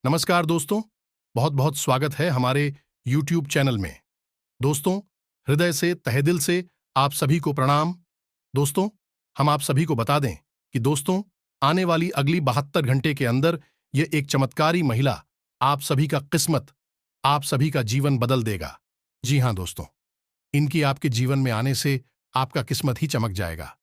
नमस्कार दोस्तों, बहुत बहुत स्वागत है हमारे YouTube चैनल में। दोस्तों, हृदय से तहे दिल से आप सभी को प्रणाम। दोस्तों, हम आप सभी को बता दें कि दोस्तों, आने वाली अगली 72 घंटे के अंदर ये एक चमत्कारी महिला आप सभी का किस्मत, आप सभी का जीवन बदल देगा। जी हाँ दोस्तों, इनकी आपके जीवन में आने से आपका किस्मत ही चमक जाएगा।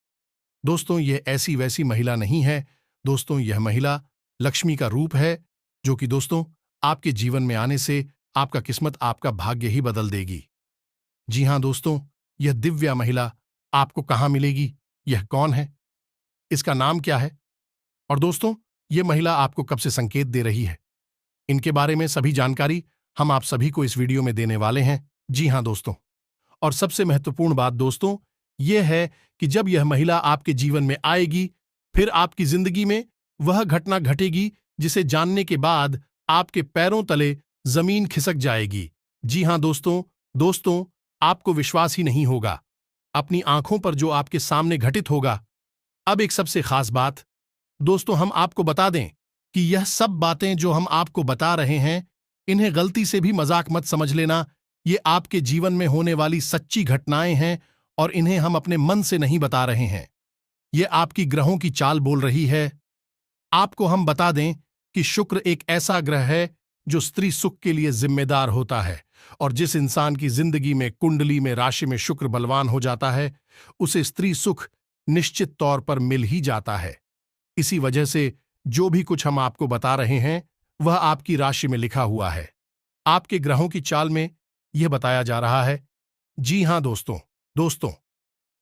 दोस्तों, ये ऐसी वैसी महिला नहीं है। दोस्तों, यह महिला लक्ष्मी का रूप है, जो कि दोस्तों आपके जीवन में आने से आपका किस्मत, आपका भाग्य ही बदल देगी। जी हां दोस्तों, यह दिव्या महिला आपको कहां मिलेगी? यह कौन है? इसका नाम क्या है? और दोस्तों, यह महिला आपको कब से संकेत दे रही है? इनके बारे में सभी जानकारी हम आप सभी को इस वीडियो में देने वाले हैं। जी हां दोस्तों, और सबसे महत्वपूर्ण बात दोस्तों यह है कि जब यह महिला आपके जीवन में आएगी, फिर आपकी जिंदगी में वह घटना घटेगी जिसे जानने के बाद आपके पैरों तले जमीन खिसक जाएगी। जी हां दोस्तों, दोस्तों आपको विश्वास ही नहीं होगा अपनी आंखों पर जो आपके सामने घटित होगा। अब एक सबसे खास बात दोस्तों, हम आपको बता दें कि यह सब बातें जो हम आपको बता रहे हैं, इन्हें गलती से भी मजाक मत समझ लेना। ये आपके जीवन में होने वाली सच्ची घटनाएं हैं और इन्हें हम अपने मन से नहीं बता रहे हैं। ये आपकी ग्रहों की चाल बोल रही है। आपको हम बता दें कि शुक्र एक ऐसा ग्रह है जो स्त्री सुख के लिए जिम्मेदार होता है, और जिस इंसान की जिंदगी में कुंडली में राशि में शुक्र बलवान हो जाता है, उसे स्त्री सुख निश्चित तौर पर मिल ही जाता है। इसी वजह से जो भी कुछ हम आपको बता रहे हैं, वह आपकी राशि में लिखा हुआ है, आपके ग्रहों की चाल में यह बताया जा रहा है। जी हां दोस्तों, दोस्तों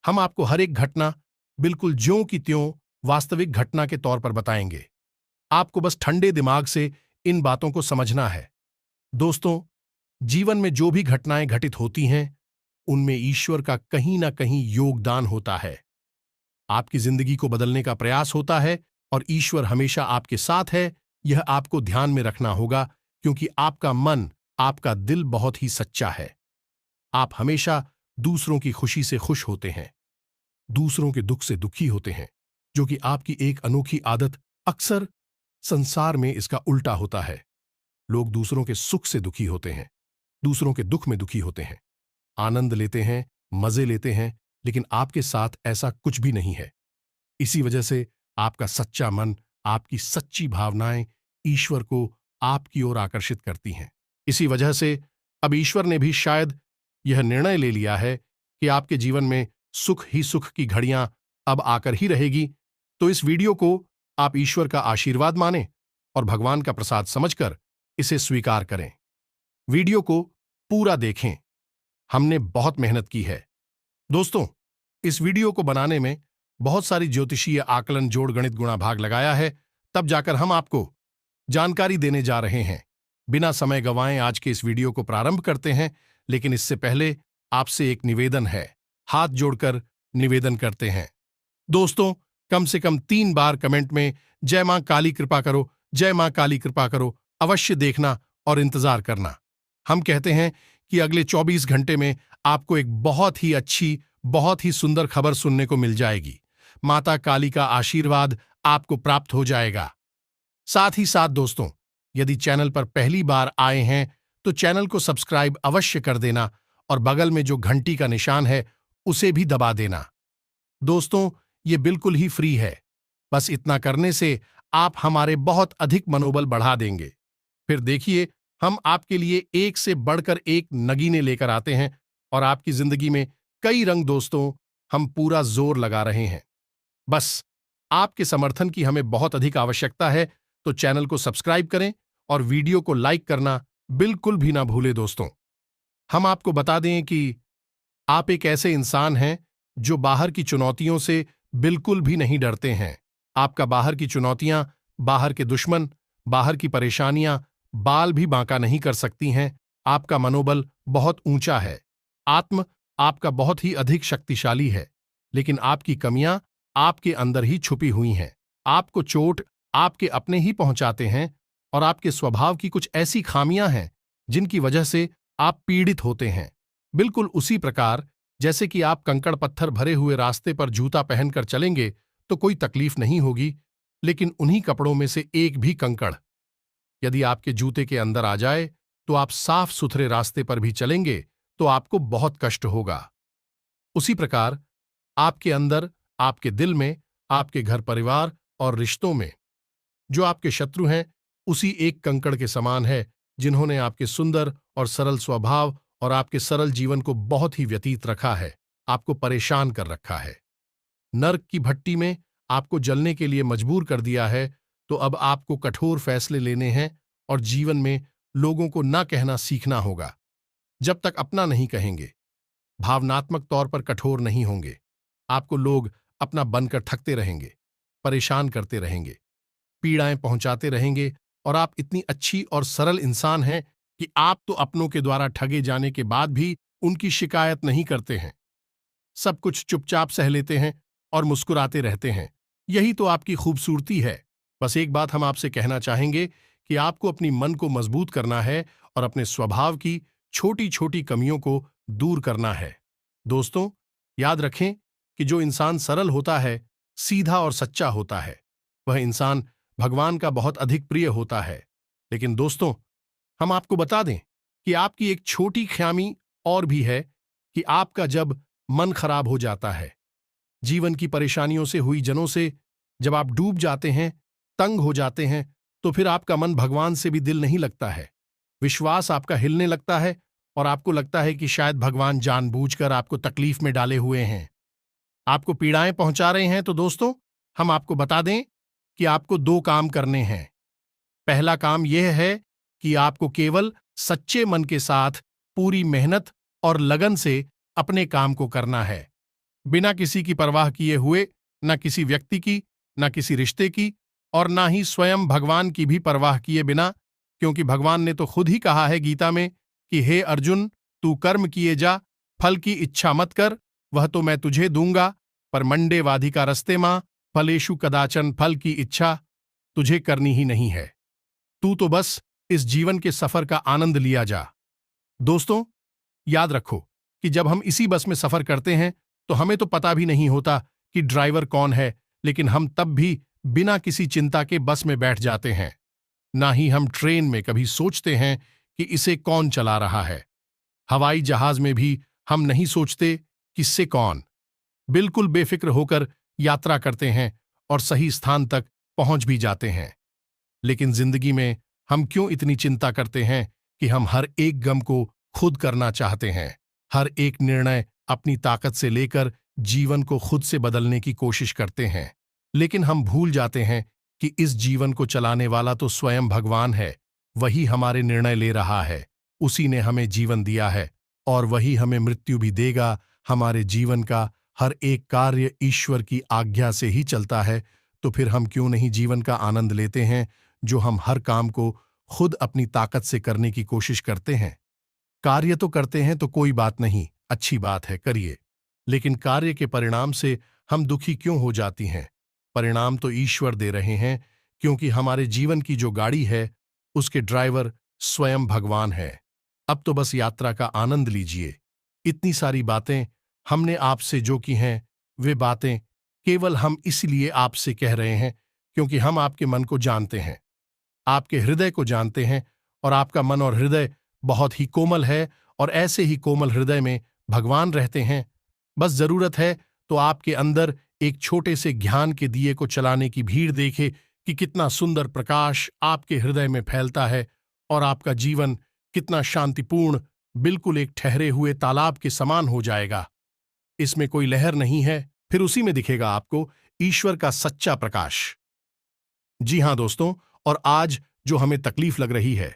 हम आपको हर एक घटना बिल्कुल ज्यों की त्यों वास्तविक घटना के तौर पर बताएंगे। आपको बस ठंडे दिमाग से इन बातों को समझना है। दोस्तों, जीवन में जो भी घटनाएं घटित होती हैं, उनमें ईश्वर का कहीं ना कहीं योगदान होता है। आपकी जिंदगी को बदलने का प्रयास होता है और ईश्वर हमेशा आपके साथ है। यह आपको ध्यान में रखना होगा, क्योंकि आपका मन, आपका दिल बहुत ही सच्चा है। आप हमेशा दूसरों की खुशी से खुश होते हैं, दूसरों के दुख से दुखी होते हैं, जो कि आपकी एक अनोखी आदत अक्सर संसार में इसका उल्टा होता है। लोग दूसरों के सुख से दुखी होते हैं, दूसरों के दुख में दुखी होते हैं, आनंद लेते हैं, मजे लेते हैं, लेकिन आपके साथ ऐसा कुछ भी नहीं है। इसी वजह से आपका सच्चा मन, आपकी सच्ची भावनाएं ईश्वर को आपकी ओर आकर्षित करती हैं। इसी वजह से अब ईश्वर ने भी शायद यह निर्णय ले लिया है कि आपके जीवन में सुख ही सुख की घड़ियां अब आकर ही रहेगी। तो इस वीडियो को आप ईश्वर का आशीर्वाद मानें और भगवान का प्रसाद समझकर इसे स्वीकार करें। वीडियो को पूरा देखें, हमने बहुत मेहनत की है। दोस्तों, इस वीडियो को बनाने में बहुत सारी ज्योतिषीय आकलन, जोड़, गणित, गुणा भाग लगाया है, तब जाकर हम आपको जानकारी देने जा रहे हैं। बिना समय गंवाए आज के इस वीडियो को प्रारंभ करते हैं, लेकिन इससे पहले आपसे एक निवेदन है। हाथ जोड़कर निवेदन करते हैं। दोस्तों, कम से कम 3 बार कमेंट में जय मां काली कृपा करो, जय मां काली कृपा करो अवश्य देखना और इंतजार करना। हम कहते हैं कि अगले 24 घंटे में आपको एक बहुत ही अच्छी, बहुत ही सुंदर खबर सुनने को मिल जाएगी। माता काली का आशीर्वाद आपको प्राप्त हो जाएगा। साथ ही साथ दोस्तों, यदि चैनल पर पहली बार आए हैं तो चैनल को सब्सक्राइब अवश्य कर देना और बगल में जो घंटी का निशान है उसे भी दबा देना। दोस्तों, ये बिल्कुल ही फ्री है। बस इतना करने से आप हमारे बहुत अधिक मनोबल बढ़ा देंगे। फिर देखिए, हम आपके लिए एक से बढ़कर एक नगीने लेकर आते हैं और आपकी जिंदगी में कई रंग दोस्तों, हम पूरा जोर लगा रहे हैं। बस आपके समर्थन की हमें बहुत अधिक आवश्यकता है, तो चैनल को सब्सक्राइब करें और वीडियो को लाइक करना बिल्कुल भी ना भूलें। दोस्तों, हम आपको बता दें कि आप एक ऐसे इंसान हैं जो बाहर की चुनौतियों से बिल्कुल भी नहीं डरते हैं। आपका बाहर की चुनौतियां, बाहर के दुश्मन, बाहर की परेशानियां बाल भी बांका नहीं कर सकती हैं। आपका मनोबल बहुत ऊंचा है। आत्म आपका बहुत ही अधिक शक्तिशाली है, लेकिन आपकी कमियां आपके अंदर ही छुपी हुई हैं। आपको चोट आपके अपने ही पहुंचाते हैं और आपके स्वभाव की कुछ ऐसी खामियां हैं जिनकी वजह से आप पीड़ित होते हैं। बिल्कुल उसी प्रकार जैसे कि आप कंकड़ पत्थर भरे हुए रास्ते पर जूता पहनकर चलेंगे तो कोई तकलीफ नहीं होगी, लेकिन उन्हीं कपड़ों में से एक भी कंकड़ यदि आपके जूते के अंदर आ जाए तो आप साफ सुथरे रास्ते पर भी चलेंगे तो आपको बहुत कष्ट होगा। उसी प्रकार आपके अंदर, आपके दिल में, आपके घर परिवार और रिश्तों में जो आपके शत्रु हैं, उसी एक कंकड़ के समान है जिन्होंने आपके सुंदर और सरल स्वभाव और आपके सरल जीवन को बहुत ही व्यतीत रखा है, आपको परेशान कर रखा है, नर्क की भट्टी में आपको जलने के लिए मजबूर कर दिया है। तो अब आपको कठोर फैसले लेने हैं और जीवन में लोगों को ना कहना सीखना होगा। जब तक अपना नहीं कहेंगे, भावनात्मक तौर पर कठोर नहीं होंगे, आपको लोग अपना बनकर ठगते रहेंगे, परेशान करते रहेंगे, पीड़ाएं पहुंचाते रहेंगे। और आप इतनी अच्छी और सरल इंसान हैं कि आप तो अपनों के द्वारा ठगे जाने के बाद भी उनकी शिकायत नहीं करते हैं, सब कुछ चुपचाप सह लेते हैं और मुस्कुराते रहते हैं। यही तो आपकी खूबसूरती है। बस एक बात हम आपसे कहना चाहेंगे कि आपको अपनी मन को मजबूत करना है और अपने स्वभाव की छोटी छोटी कमियों को दूर करना है। दोस्तों, याद रखें कि जो इंसान सरल होता है, सीधा और सच्चा होता है, वह इंसान भगवान का बहुत अधिक प्रिय होता है। लेकिन दोस्तों, हम आपको बता दें कि आपकी एक छोटी ख़्यामी और भी है कि आपका जब मन खराब हो जाता है, जीवन की परेशानियों से हुई जनों से जब आप डूब जाते हैं, तंग हो जाते हैं, तो फिर आपका मन भगवान से भी दिल नहीं लगता है, विश्वास आपका हिलने लगता है और आपको लगता है कि शायद भगवान जानबूझकर आपको तकलीफ में डाले हुए हैं, आपको पीड़ाएं पहुंचा रहे हैं। तो दोस्तों, हम आपको बता दें कि आपको दो काम करने हैं। पहला काम यह है कि आपको केवल सच्चे मन के साथ पूरी मेहनत और लगन से अपने काम को करना है, बिना किसी की परवाह किए हुए, न किसी व्यक्ति की, न किसी रिश्ते की, और ना ही स्वयं भगवान की भी परवाह किए बिना, क्योंकि भगवान ने तो खुद ही कहा है गीता में कि हे अर्जुन, तू कर्म किए जा, फल की इच्छा मत कर, वह तो मैं तुझे दूंगा, पर मंडे वाधिका रस्ते मां, फलेषु कदाचन, फल की इच्छा तुझे करनी ही नहीं है। तू तो बस इस जीवन के सफर का आनंद लिया जा। दोस्तों, याद रखो कि जब हम इसी बस में सफर करते हैं तो हमें तो पता भी नहीं होता कि ड्राइवर कौन है, लेकिन हम तब भी बिना किसी चिंता के बस में बैठ जाते हैं। ना ही हम ट्रेन में कभी सोचते हैं कि इसे कौन चला रहा है। हवाई जहाज में भी हम नहीं सोचते किससे कौन। बिल्कुल बेफिक्र होकर यात्रा करते हैं और सही स्थान तक पहुंच भी जाते हैं। लेकिन जिंदगी में हम क्यों इतनी चिंता करते हैं कि हम हर एक गम को खुद करना चाहते हैं, हर एक निर्णय अपनी ताकत से लेकर जीवन को खुद से बदलने की कोशिश करते हैं। लेकिन हम भूल जाते हैं कि इस जीवन को चलाने वाला तो स्वयं भगवान है, वही हमारे निर्णय ले रहा है, उसी ने हमें जीवन दिया है और वही हमें मृत्यु भी देगा। हमारे जीवन का हर एक कार्य ईश्वर की आज्ञा से ही चलता है, तो फिर हम क्यों नहीं जीवन का आनंद लेते हैं, जो हम हर काम को खुद अपनी ताकत से करने की कोशिश करते हैं। कार्य तो करते हैं तो कोई बात नहीं, अच्छी बात है, करिए, लेकिन कार्य के परिणाम से हम दुखी क्यों हो जाती हैं? परिणाम तो ईश्वर दे रहे हैं, क्योंकि हमारे जीवन की जो गाड़ी है उसके ड्राइवर स्वयं भगवान है। अब तो बस यात्रा का आनंद लीजिए। इतनी सारी बातें हमने आपसे जो की हैं, वे बातें केवल हम इसलिए आपसे कह रहे हैं क्योंकि हम आपके मन को जानते हैं, आपके हृदय को जानते हैं, और आपका मन और हृदय बहुत ही कोमल है और ऐसे ही कोमल हृदय में भगवान रहते हैं। बस जरूरत है तो आपके अंदर एक छोटे से ज्ञान के दिए को चलाने की भीड़ देखे कि कितना सुंदर प्रकाश आपके हृदय में फैलता है और आपका जीवन कितना शांतिपूर्ण, बिल्कुल एक ठहरे हुए तालाब के समान हो जाएगा। इसमें कोई लहर नहीं है, फिर उसी में दिखेगा आपको ईश्वर का सच्चा प्रकाश। जी हां दोस्तों, और आज जो हमें तकलीफ लग रही है,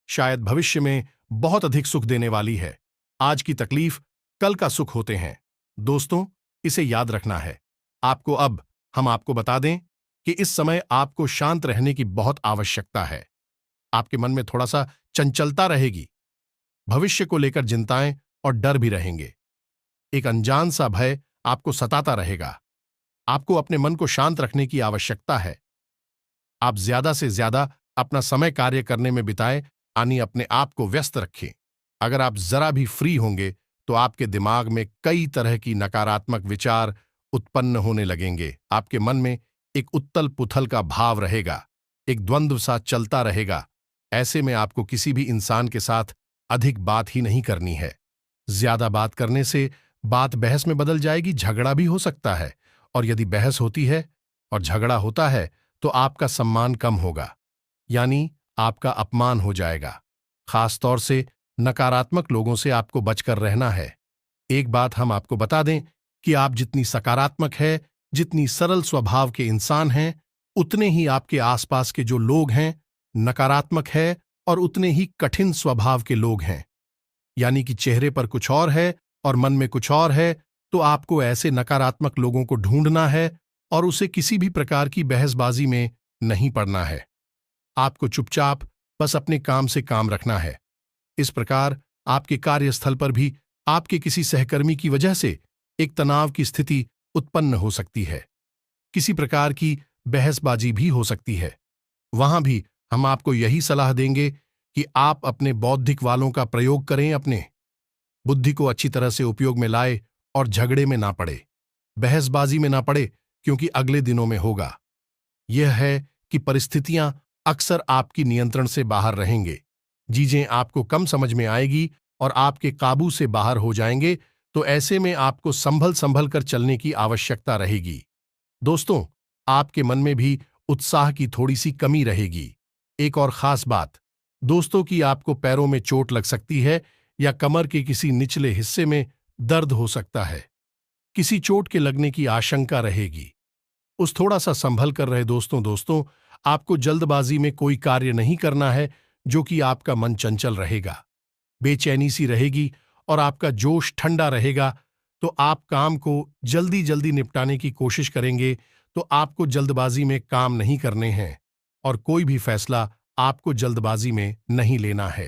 शायद भविष्य में बहुत अधिक सुख देने वाली है। आज की तकलीफ कल का सुख होते हैं। दोस्तों, इसे याद रखना है। आपको अब हम आपको बता दें कि इस समय आपको शांत रहने की बहुत आवश्यकता है। आपके मन में थोड़ा सा चंचलता रहेगी, भविष्य को लेकर चिंताएं और डर भी रहेंगे। एक अनजान सा भय आपको सताता रहेगा। आपको अपने मन को शांत रखने की आवश्यकता है। आप ज्यादा से ज्यादा अपना समय कार्य करने में बिताएं, यानी अपने आप को व्यस्त रखें। अगर आप जरा भी फ्री होंगे तो आपके दिमाग में कई तरह की नकारात्मक विचार उत्पन्न होने लगेंगे। आपके मन में एक उत्तल पुथल का भाव रहेगा, एक द्वंद्व सा चलता रहेगा। ऐसे में आपको किसी भी इंसान के साथ अधिक बात ही नहीं करनी है। ज्यादा बात करने से बात बहस में बदल जाएगी, झगड़ा भी हो सकता है। और यदि बहस होती है और झगड़ा होता है तो आपका सम्मान कम होगा, यानी आपका अपमान हो जाएगा। खास तौर से नकारात्मक लोगों से आपको बचकर रहना है। एक बात हम आपको बता दें कि आप जितनी सकारात्मक है, जितनी सरल स्वभाव के इंसान हैं, उतने ही आपके आसपास के जो लोग हैं नकारात्मक है और उतने ही कठिन स्वभाव के लोग हैं। यानी कि चेहरे पर कुछ और है और मन में कुछ और है, तो आपको ऐसे नकारात्मक लोगों को ढूंढना है और उसे किसी भी प्रकार की बहसबाजी में नहीं पड़ना है। आपको चुपचाप बस अपने काम से काम रखना है। इस प्रकार आपके कार्यस्थल पर भी आपके किसी सहकर्मी की वजह से एक तनाव की स्थिति उत्पन्न हो सकती है। किसी प्रकार की बहसबाजी भी हो सकती है। वहां भी हम आपको यही सलाह देंगे कि आप अपने बौद्धिक वालों का प्रयोग करें, अपने बुद्धि को अच्छी तरह से उपयोग में लाए और झगड़े में ना पड़े, बहसबाजी में ना पड़े, क्योंकि अगले दिनों में होगा। यह है कि परिस्थितियां अक्सर आपकी नियंत्रण से बाहर रहेंगे, चीजें आपको कम समझ में आएगी और आपके काबू से बाहर हो जाएंगे। तो ऐसे में आपको संभल संभल कर चलने की आवश्यकता रहेगी। दोस्तों, आपके मन में भी उत्साह की थोड़ी सी कमी रहेगी। एक और खास बात दोस्तों कि आपको पैरों में चोट लग सकती है या कमर के किसी निचले हिस्से में दर्द हो सकता है। किसी चोट के लगने की आशंका रहेगी। उस थोड़ा सा संभल कर रहे दोस्तों, आपको जल्दबाजी में कोई कार्य नहीं करना है, जो कि आपका मन चंचल रहेगा, बेचैनी सी रहेगी और आपका जोश ठंडा रहेगा। तो आप काम को जल्दी जल्दी निपटाने की कोशिश करेंगे। तो आपको जल्दबाजी में काम नहीं करने हैं और कोई भी फैसला आपको जल्दबाजी में नहीं लेना है।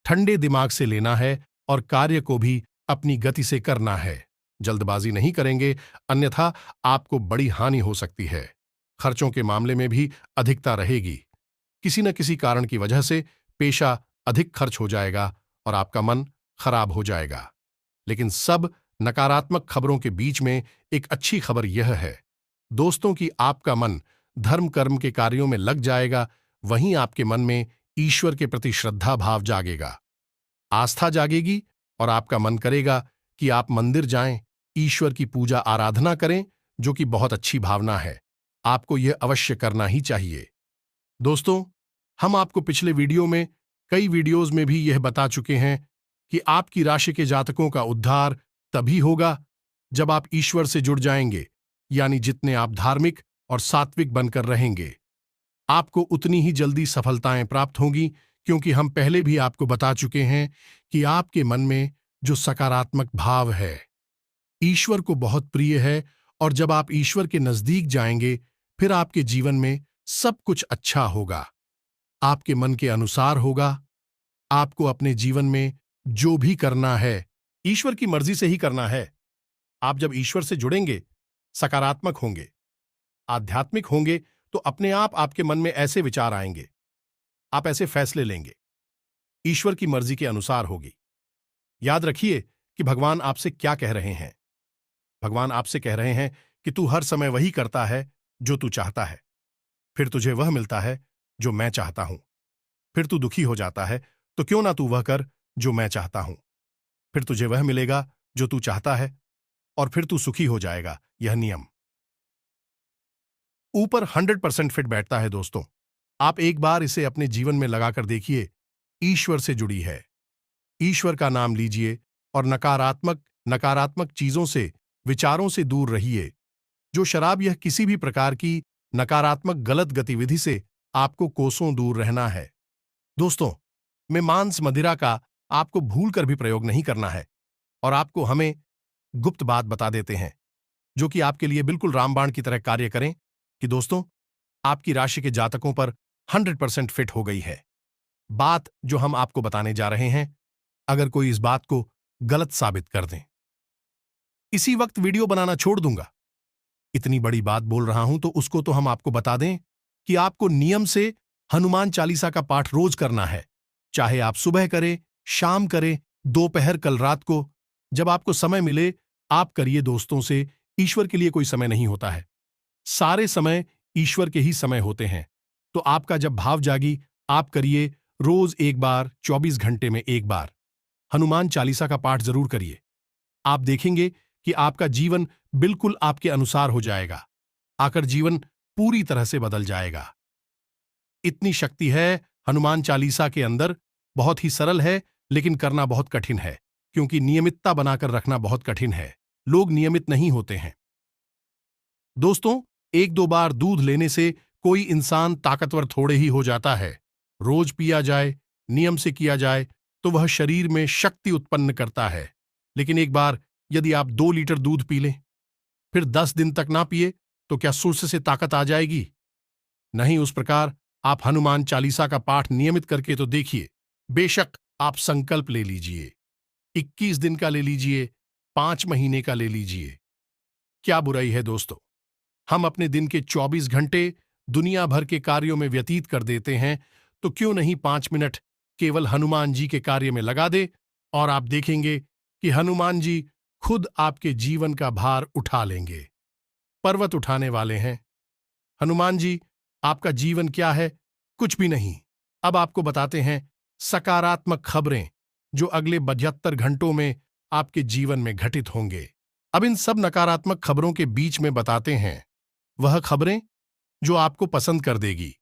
ठंडे दिमाग से लेना है और कार्य को भी अपनी गति से करना है। जल्दबाजी नहीं करेंगे, अन्यथा आपको बड़ी हानि हो सकती है। खर्चों के मामले में भी अधिकता रहेगी। किसी न किसी कारण की वजह से पेशा अधिक खर्च हो जाएगा और आपका मन खराब हो जाएगा। लेकिन सब नकारात्मक खबरों के बीच में एक अच्छी खबर यह है दोस्तों कि आपका मन धर्म कर्म के कार्यों में लग जाएगा। वहीं आपके मन में ईश्वर के प्रति श्रद्धा भाव जागेगा, आस्था जागेगी और आपका मन करेगा कि आप मंदिर जाएं, ईश्वर की पूजा आराधना करें, जो कि बहुत अच्छी भावना है। आपको यह अवश्य करना ही चाहिए। दोस्तों, हम आपको पिछले वीडियो में, कई वीडियोज में भी यह बता चुके हैं कि आपकी राशि के जातकों का उद्धार तभी होगा जब आप ईश्वर से जुड़ जाएंगे, यानी जितने आप धार्मिक और सात्विक बनकर रहेंगे, आपको उतनी ही जल्दी सफलताएं प्राप्त होंगी। क्योंकि हम पहले भी आपको बता चुके हैं कि आपके मन में जो सकारात्मक भाव है ईश्वर को बहुत प्रिय है, और जब आप ईश्वर के नजदीक जाएंगे फिर आपके जीवन में सब कुछ अच्छा होगा, आपके मन के अनुसार होगा। आपको अपने जीवन में जो भी करना है ईश्वर की मर्जी से ही करना है। आप जब ईश्वर से जुड़ेंगे, सकारात्मक होंगे, आध्यात्मिक होंगे, तो अपने आप आपके मन में ऐसे विचार आएंगे, आप ऐसे फैसले लेंगे, ईश्वर की मर्जी के अनुसार होगी। याद रखिए कि भगवान आपसे क्या कह रहे हैं। भगवान आपसे कह रहे हैं कि तू हर समय वही करता है जो तू चाहता है, फिर तुझे वह मिलता है जो मैं चाहता हूं। फिर तू दुखी हो जाता है, तो क्यों ना तू वह कर जो मैं चाहता हूं, फिर तुझे वह मिलेगा जो तू चाहता है और फिर तू सुखी हो जाएगा। यह नियम ऊपर 100% फिट बैठता है दोस्तों। आप एक बार इसे अपने जीवन में लगाकर देखिए। ईश्वर से जुड़ी है, ईश्वर का नाम लीजिए और नकारात्मक नकारात्मक चीजों से, विचारों से दूर रहिए। जो शराब, यह किसी भी प्रकार की नकारात्मक गलत गतिविधि से आपको कोसों दूर रहना है। दोस्तों, मैं मांस मदिरा का आपको भूल कर भी प्रयोग नहीं करना है और आपको हमें गुप्त बात बता देते हैं जो कि आपके लिए बिल्कुल रामबाण की तरह कार्य करें कि दोस्तों, आपकी राशि के जातकों पर 100% फिट हो गई है। बात जो हम आपको बताने जा रहे हैं, अगर कोई इस बात को गलत साबित कर दें, इसी वक्त वीडियो बनाना छोड़ दूंगा। इतनी बड़ी बात बोल रहा हूं तो उसको तो हम आपको बता दें कि आपको नियम से हनुमान चालीसा का पाठ रोज करना है। चाहे आप सुबह करें, शाम करें, दोपहर, कल रात को, जब आपको समय मिले आप करिए। दोस्तों से ईश्वर के लिए कोई समय नहीं होता है, सारे समय ईश्वर के ही समय होते हैं। तो आपका जब भाव जागी आप करिए रोज एक बार, 24 घंटे में एक बार हनुमान चालीसा का पाठ जरूर करिए। आप देखेंगे कि आपका जीवन बिल्कुल आपके अनुसार हो जाएगा, आकर जीवन पूरी तरह से बदल जाएगा। इतनी शक्ति है हनुमान चालीसा के अंदर। बहुत ही सरल है, लेकिन करना बहुत कठिन है, क्योंकि नियमितता बनाकर रखना बहुत कठिन है। लोग नियमित नहीं होते हैं। दोस्तों, एक दो बार दूध लेने से कोई इंसान ताकतवर थोड़े ही हो जाता है। रोज पिया जाए, नियम से किया जाए, तो वह शरीर में शक्ति उत्पन्न करता है। लेकिन एक बार यदि आप 2 लीटर दूध पी लें, फिर 10 दिन तक ना पिए, तो क्या सुर्स से ताकत आ जाएगी? नहीं। उस प्रकार आप हनुमान चालीसा का पाठ नियमित करके तो देखिए। बेशक आप संकल्प ले लीजिए, 21 दिन का ले लीजिए, 5 महीने का ले लीजिए। क्या बुराई है दोस्तों? हम अपने दिन के 24 घंटे दुनिया भर के कार्यों में व्यतीत कर देते हैं, तो क्यों नहीं 5 मिनट केवल हनुमान जी के कार्य में लगा दे, और आप देखेंगे कि हनुमान जी खुद आपके जीवन का भार उठा लेंगे। पर्वत उठाने वाले हैं हनुमान जी। आपका जीवन क्या है? कुछ भी नहीं। अब आपको बताते हैं सकारात्मक खबरें जो अगले 72 घंटों में आपके जीवन में घटित होंगे। अब इन सब नकारात्मक खबरों के बीच में बताते हैं वह खबरें जो आपको पसंद कर देगी।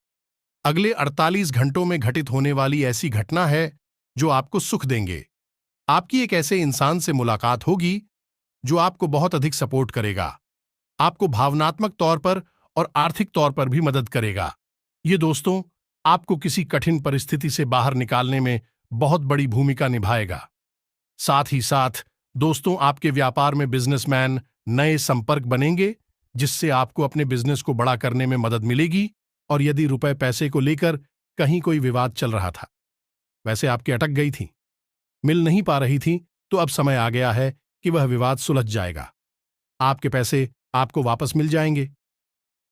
अगले 48 घंटों में घटित होने वाली ऐसी घटना है जो आपको सुख देंगे। आपकी एक ऐसे इंसान से मुलाकात होगी जो आपको बहुत अधिक सपोर्ट करेगा, आपको भावनात्मक तौर पर और आर्थिक तौर पर भी मदद करेगा। ये दोस्तों आपको किसी कठिन परिस्थिति से बाहर निकालने में बहुत बड़ी भूमिका निभाएगा। साथ ही साथ दोस्तों आपके व्यापार में बिजनेसमैन नए संपर्क बनेंगे, जिससे आपको अपने बिजनेस को बड़ा करने में मदद मिलेगी। और यदि रुपए पैसे को लेकर कहीं कोई विवाद चल रहा था, वैसे आपके अटक गई थी, मिल नहीं पा रही थी, तो अब समय आ गया है कि वह विवाद सुलझ जाएगा। आपके पैसे आपको वापस मिल जाएंगे,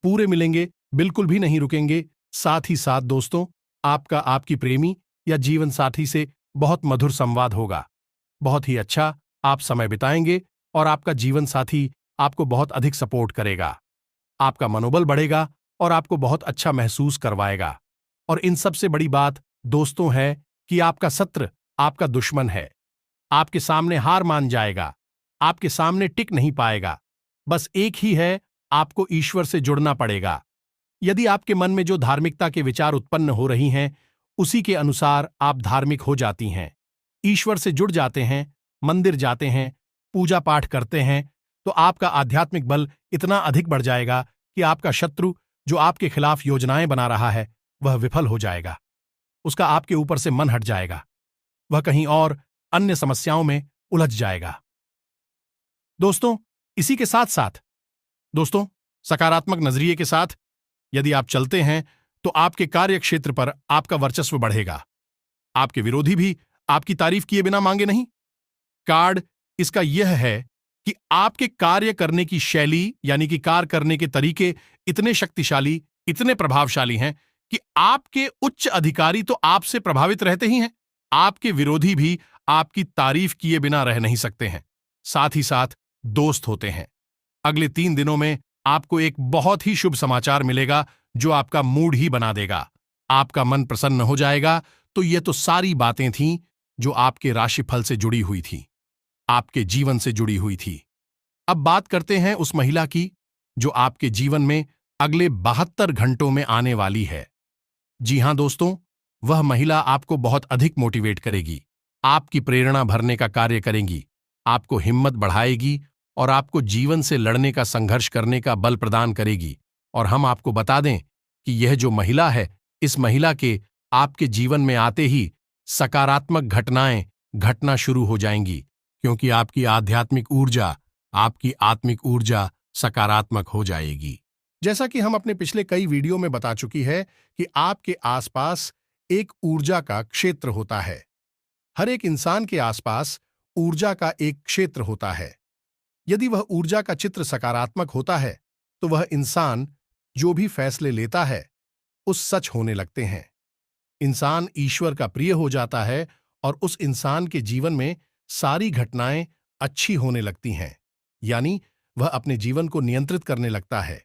पूरे मिलेंगे, बिल्कुल भी नहीं रुकेंगे। साथ ही साथ दोस्तों आपका आपकी प्रेमी या जीवन साथी से बहुत मधुर संवाद होगा। बहुत ही अच्छा आप समय बिताएंगे और आपका जीवन साथी आपको बहुत अधिक सपोर्ट करेगा। आपका मनोबल बढ़ेगा और आपको बहुत अच्छा महसूस करवाएगा। और इन सबसे बड़ी बात दोस्तों है कि आपका शत्रु आपका दुश्मन है, आपके सामने हार मान जाएगा, आपके सामने टिक नहीं पाएगा। बस एक ही है, आपको ईश्वर से जुड़ना पड़ेगा। यदि आपके मन में जो धार्मिकता के विचार उत्पन्न हो रही हैं, उसी के अनुसार आप धार्मिक हो जाती हैं, ईश्वर से जुड़ जाते हैं, मंदिर जाते हैं, पूजा पाठ करते हैं, तो आपका आध्यात्मिक बल इतना अधिक बढ़ जाएगा कि आपका शत्रु जो आपके खिलाफ योजनाएं बना रहा है, वह विफल हो जाएगा। उसका आपके ऊपर से मन हट जाएगा, वह कहीं और अन्य समस्याओं में उलझ जाएगा। दोस्तों इसी के साथ साथ दोस्तों सकारात्मक नजरिए के साथ यदि आप चलते हैं, तो आपके कार्य क्षेत्र पर आपका वर्चस्व बढ़ेगा। आपके विरोधी भी आपकी तारीफ किए बिना मांगे नहीं। कार्ड इसका यह है कि आपके कार्य करने की शैली यानी कि कार्य करने के तरीके इतने शक्तिशाली, इतने प्रभावशाली हैं कि आपके उच्च अधिकारी तो आपसे प्रभावित रहते ही हैं, आपके विरोधी भी आपकी तारीफ किए बिना रह नहीं सकते हैं। साथ ही साथ दोस्त होते हैं। अगले 3 दिनों में आपको एक बहुत ही शुभ समाचार मिलेगा जो आपका मूड ही बना देगा। आपका मन प्रसन्न हो जाएगा। तो ये तो सारी बातें थीं जो आपके राशिफल से जुड़ी हुई थी, आपके जीवन से जुड़ी हुई थी। अब बात करते हैं उस महिला की जो आपके जीवन में अगले 72 घंटों में आने वाली है। जी हां दोस्तों, वह महिला आपको बहुत अधिक मोटिवेट करेगी, आपकी प्रेरणा भरने का कार्य करेगी, आपको हिम्मत बढ़ाएगी और आपको जीवन से लड़ने का, संघर्ष करने का बल प्रदान करेगी। और हम आपको बता दें कि यह जो महिला है, इस महिला के आपके जीवन में आते ही सकारात्मक घटनाएं घटना शुरू हो जाएंगी, क्योंकि आपकी आध्यात्मिक ऊर्जा, आपकी आत्मिक ऊर्जा सकारात्मक हो जाएगी। जैसा कि हम अपने पिछले कई वीडियो में बता चुकी है कि आपके आसपास एक ऊर्जा का क्षेत्र होता है। हर एक इंसान के आसपास ऊर्जा का एक क्षेत्र होता है। यदि वह ऊर्जा का चित्र सकारात्मक होता है, तो वह इंसान जो भी फैसले लेता है उस सच होने लगते हैं। इंसान ईश्वर का प्रिय हो जाता है और उस इंसान के जीवन में सारी घटनाएं अच्छी होने लगती हैं, यानी वह अपने जीवन को नियंत्रित करने लगता है।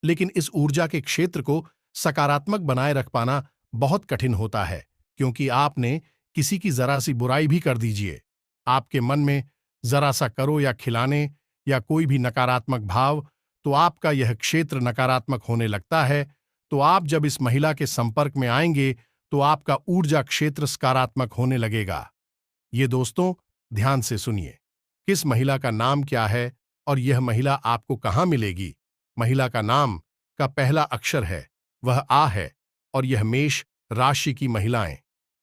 लेकिन इस ऊर्जा के क्षेत्र को सकारात्मक बनाए रख पाना बहुत कठिन होता है, क्योंकि आपने किसी की जरा सी बुराई भी कर दीजिए, आपके मन में जरा सा करो या खिलाने या कोई भी नकारात्मक भाव, तो आपका यह क्षेत्र नकारात्मक होने लगता है। तो आप जब इस महिला के संपर्क में आएंगे तो आपका ऊर्जा क्षेत्र सकारात्मक होने लगेगा। ये दोस्तों, ध्यान से सुनिए, किस महिला का नाम क्या है और यह महिला आपको कहाँ मिलेगी। महिला का नाम का पहला अक्षर है, वह आ है, और यह मेष राशि की महिलाएं।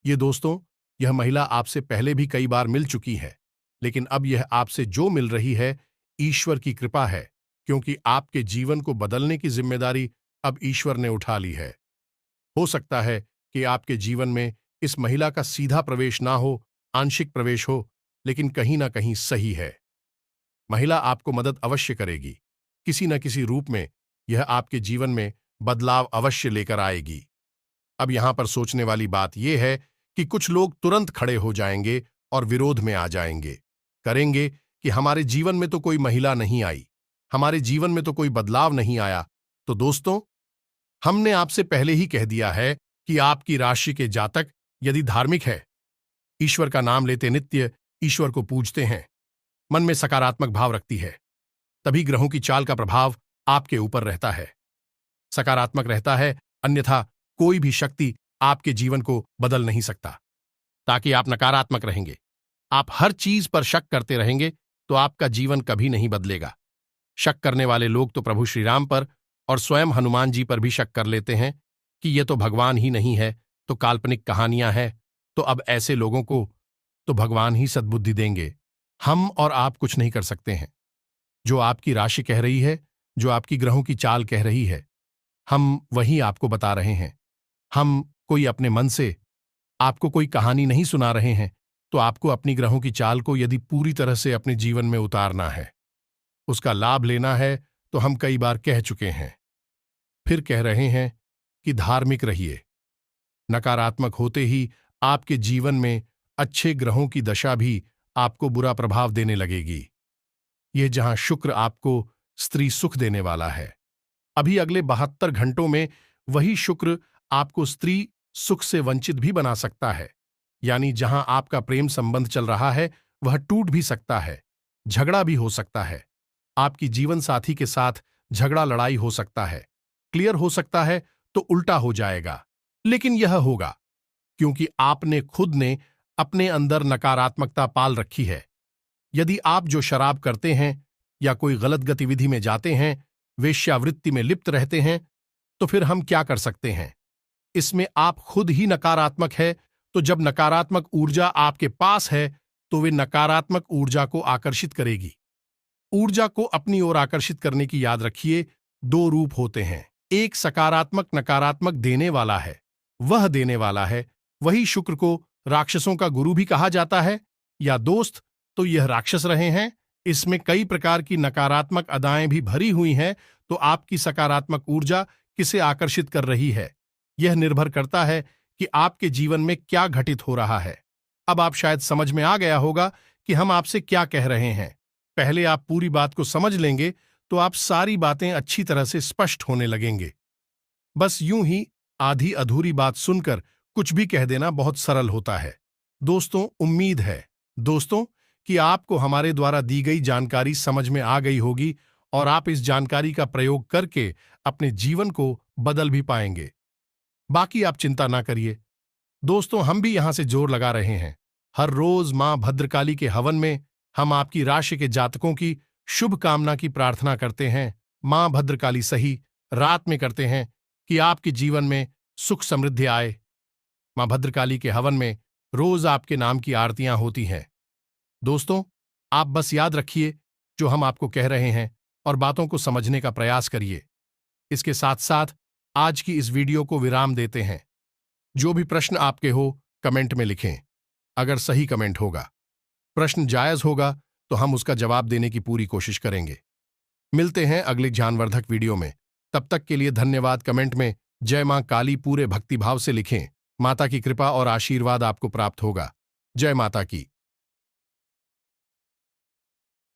ये दोस्तों, यह महिला आपसे पहले भी कई बार मिल चुकी है, लेकिन अब यह आपसे जो मिल रही है, ईश्वर की कृपा है, क्योंकि आपके जीवन को बदलने की जिम्मेदारी अब ईश्वर ने उठा ली है। हो सकता है कि आपके जीवन में इस महिला का सीधा प्रवेश ना हो, आंशिक प्रवेश हो, लेकिन कहीं ना कहीं सही है। महिला आपको मदद अवश्य करेगी, किसी न किसी रूप में यह आपके जीवन में बदलाव अवश्य लेकर आएगी। अब यहां पर सोचने वाली बात यह है कि कुछ लोग तुरंत खड़े हो जाएंगे और विरोध में आ जाएंगे, करेंगे कि हमारे जीवन में तो कोई महिला नहीं आई, हमारे जीवन में तो कोई बदलाव नहीं आया। तो दोस्तों, हमने आपसे पहले ही कह दिया है कि आपकी राशि के जातक यदि धार्मिक है, ईश्वर का नाम लेते नित्य ईश्वर को पूजते हैं, मन में सकारात्मक भाव रखती है, तभी ग्रहों की चाल का प्रभाव आपके ऊपर रहता है, सकारात्मक रहता है, अन्यथा कोई भी शक्ति आपके जीवन को बदल नहीं सकता। ताकि आप नकारात्मक रहेंगे, आप हर चीज पर शक करते रहेंगे, तो आपका जीवन कभी नहीं बदलेगा। शक करने वाले लोग तो प्रभु श्री राम पर और स्वयं हनुमान जी पर भी शक कर लेते हैं कि ये तो भगवान ही नहीं है, तो काल्पनिक कहानियां हैं। तो अब ऐसे लोगों को तो भगवान ही सद्बुद्धि देंगे, हम और आप कुछ नहीं कर सकते हैं। जो आपकी राशि कह रही है, जो आपकी ग्रहों की चाल कह रही है, हम वही आपको बता रहे हैं। हम कोई अपने मन से आपको कोई कहानी नहीं सुना रहे हैं। तो आपको अपनी ग्रहों की चाल को यदि पूरी तरह से अपने जीवन में उतारना है, उसका लाभ लेना है, तो हम कई बार कह चुके हैं, फिर कह रहे हैं कि धार्मिक रहिए। नकारात्मक होते ही आपके जीवन में अच्छे ग्रहों की दशा भी आपको बुरा प्रभाव देने लगेगी। यह जहां शुक्र आपको स्त्री सुख देने वाला है, अभी अगले 72 घंटों में वही शुक्र आपको स्त्री सुख से वंचित भी बना सकता है। यानी जहां आपका प्रेम संबंध चल रहा है, वह टूट भी सकता है, झगड़ा भी हो सकता है, आपकी जीवन साथी के साथ झगड़ा लड़ाई हो सकता है, क्लियर हो सकता है तो उल्टा हो जाएगा। लेकिन यह होगा क्योंकि आपने खुद ने अपने अंदर नकारात्मकता पाल रखी है। यदि आप जो शराब करते हैं या कोई गलत गतिविधि में जाते हैं, वेश्यावृत्ति में लिप्त रहते हैं, तो फिर हम क्या कर सकते हैं? इसमें आप खुद ही नकारात्मक है। तो जब नकारात्मक ऊर्जा आपके पास है, तो वे नकारात्मक ऊर्जा को आकर्षित करेगी। ऊर्जा को अपनी ओर आकर्षित करने की याद रखिए, 2 रूप होते हैं। एक सकारात्मक नकारात्मक देने वाला है, वह देने वाला है, वही शुक्र को राक्षसों का गुरु भी कहा जाता है, या दोस्त, तो यह राक्षस रहे हैं। इसमें कई प्रकार की नकारात्मक अदाएं भी भरी हुई हैं। तो आपकी सकारात्मक ऊर्जा किसे आकर्षित कर रही है, यह निर्भर करता है कि आपके जीवन में क्या घटित हो रहा है। अब आप शायद समझ में आ गया होगा कि हम आपसे क्या कह रहे हैं। पहले आप पूरी बात को समझ लेंगे तो आप सारी बातें अच्छी तरह से स्पष्ट होने लगेंगे। बस यूं ही आधी अधूरी बात सुनकर कुछ भी कह देना बहुत सरल होता है। दोस्तों, उम्मीद है दोस्तों कि आपको हमारे द्वारा दी गई जानकारी समझ में आ गई होगी और आप इस जानकारी का प्रयोग करके अपने जीवन को बदल भी पाएंगे। बाकी आप चिंता ना करिए दोस्तों, हम भी यहां से जोर लगा रहे हैं। हर रोज मां भद्रकाली के हवन में हम आपकी राशि के जातकों की शुभ कामना की प्रार्थना करते हैं। मां भद्रकाली सही रात में करते हैं कि आपके जीवन में सुख समृद्धि आए। मां भद्रकाली के हवन में रोज आपके नाम की आरतियां होती हैं। दोस्तों, आप बस याद रखिए जो हम आपको कह रहे हैं और बातों को समझने का प्रयास करिए। इसके साथ साथ आज की इस वीडियो को विराम देते हैं। जो भी प्रश्न आपके हो, कमेंट में लिखें। अगर सही कमेंट होगा, प्रश्न जायज होगा, तो हम उसका जवाब देने की पूरी कोशिश करेंगे। मिलते हैं अगले ज्ञानवर्धक वीडियो में। तब तक के लिए धन्यवाद। कमेंट में जय मां काली पूरे भक्तिभाव से लिखें। माता की कृपा और आशीर्वाद आपको प्राप्त होगा। जय माता की।